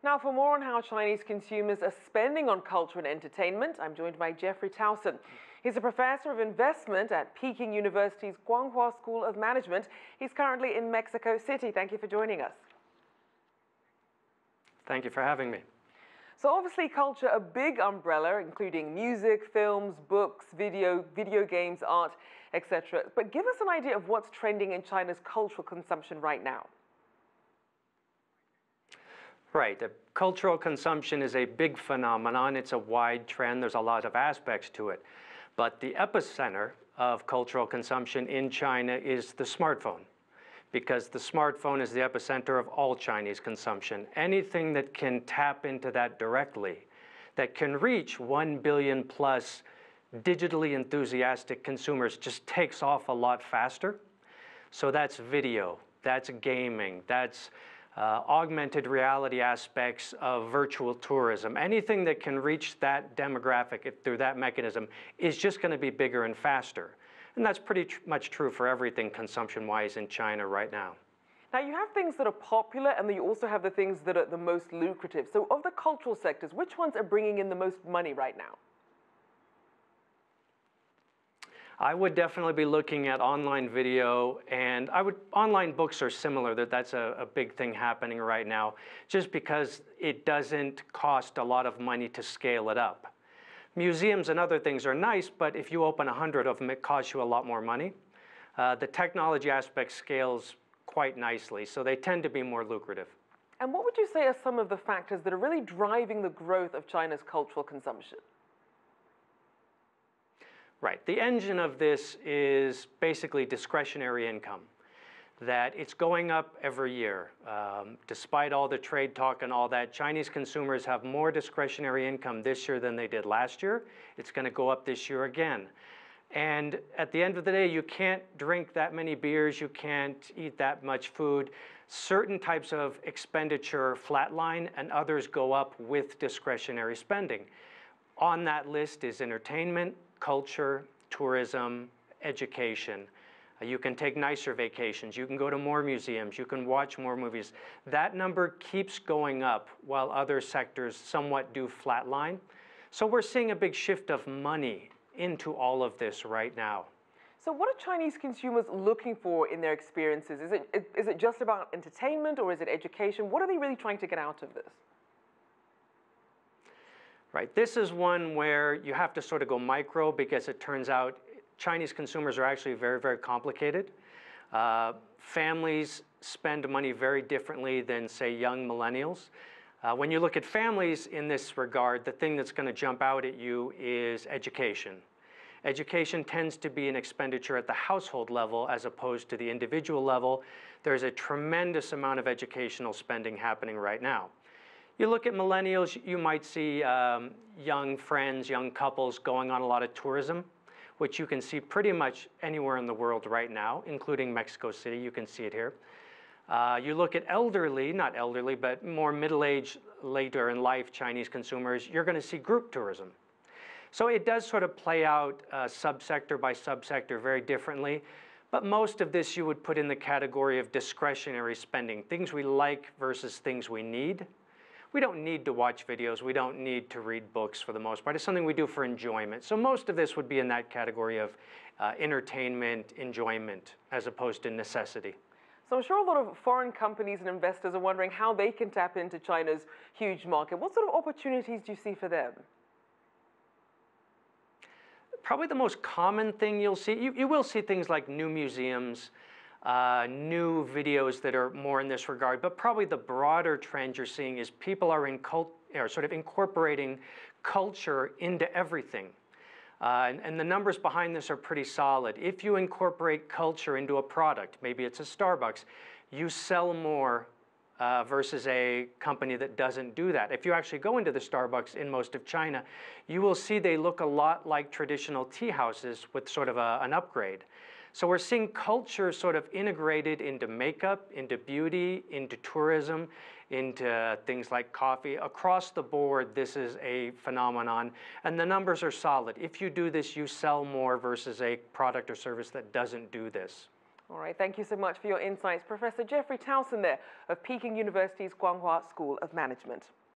Now, for more on how Chinese consumers are spending on culture and entertainment, I'm joined by Jeffrey Towson. He's a professor of investment at Peking University's Guanghua School of Management. He's currently in Mexico City. Thank you for joining us. Thank you for having me. So obviously culture, a big umbrella, including music, films, books, video games, art, etc. But give us an idea of what's trending in China's cultural consumption right now. Right. Cultural consumption is a big phenomenon. It's a wide trend. There's a lot of aspects to it. But the epicenter of cultural consumption in China is the smartphone, because the smartphone is the epicenter of all Chinese consumption. Anything that can tap into that directly, that can reach 1 billion plus digitally enthusiastic consumers, just takes off a lot faster. So that's video, that's gaming, that's augmented reality aspects of virtual tourism. Anything that can reach that demographic through that mechanism is just going to be bigger and faster. And that's pretty much true for everything consumption-wise in China right now. Now, you have things that are popular, and then you also have the things that are the most lucrative. So of the cultural sectors, which ones are bringing in the most money right now? I would definitely be looking at online video, and online books are similar. That's a big thing happening right now, just because it doesn't cost a lot of money to scale it up. Museums and other things are nice, but if you open 100 of them, it costs you a lot more money. The technology aspect scales quite nicely, so they tend to be more lucrative. And what would you say are some of the factors that are really driving the growth of China's cultural consumption? Right. The engine of this is basically discretionary income, that it's going up every year. Despite all the trade talk and all that, Chinese consumers have more discretionary income this year than they did last year. It's going to go up this year again. And at the end of the day, you can't drink that many beers, you can't eat that much food. Certain types of expenditure flatline and others go up with discretionary spending. On that list is entertainment, culture, tourism, education. You can take nicer vacations, you can go to more museums, you can watch more movies. That number keeps going up while other sectors somewhat do flatline. So we're seeing a big shift of money into all of this right now. So what are Chinese consumers looking for in their experiences? Is it just about entertainment, or is it education? What are they really trying to get out of this? Right, this is one where you have to sort of go micro, because it turns out Chinese consumers are actually very, very complicated. Families spend money very differently than, say, young millennials. When you look at families in this regard, the thing that's going to jump out at you is education. Education tends to be an expenditure at the household level as opposed to the individual level. There's a tremendous amount of educational spending happening right now. You look at millennials, you might see young friends, young couples going on a lot of tourism, which you can see pretty much anywhere in the world right now, including Mexico City. You can see it here. You look at elderly, not elderly, but more middle-aged, later in life Chinese consumers, you're going to see group tourism. So it does sort of play out subsector by subsector very differently. But most of this you would put in the category of discretionary spending, things we like versus things we need. We don't need to watch videos. We don't need to read books for the most part. It's something we do for enjoyment. So most of this would be in that category of entertainment, enjoyment, as opposed to necessity. So I'm sure a lot of foreign companies and investors are wondering how they can tap into China's huge market. What sort of opportunities do you see for them? Probably the most common thing you'll see, you will see things like new museums, new videos that are more in this regard, but probably the broader trend you're seeing is people are sort of incorporating culture into everything. And the numbers behind this are pretty solid. If you incorporate culture into a product, maybe it's a Starbucks, you sell more versus a company that doesn't do that. If you actually go into the Starbucks in most of China, you will see they look a lot like traditional tea houses with sort of an upgrade. So we're seeing culture sort of integrated into makeup, into beauty, into tourism, into things like coffee. Across the board, this is a phenomenon, and the numbers are solid. If you do this, you sell more versus a product or service that doesn't do this. All right, thank you so much for your insights. Professor Jeffrey Towson there of Peking University's Guanghua School of Management.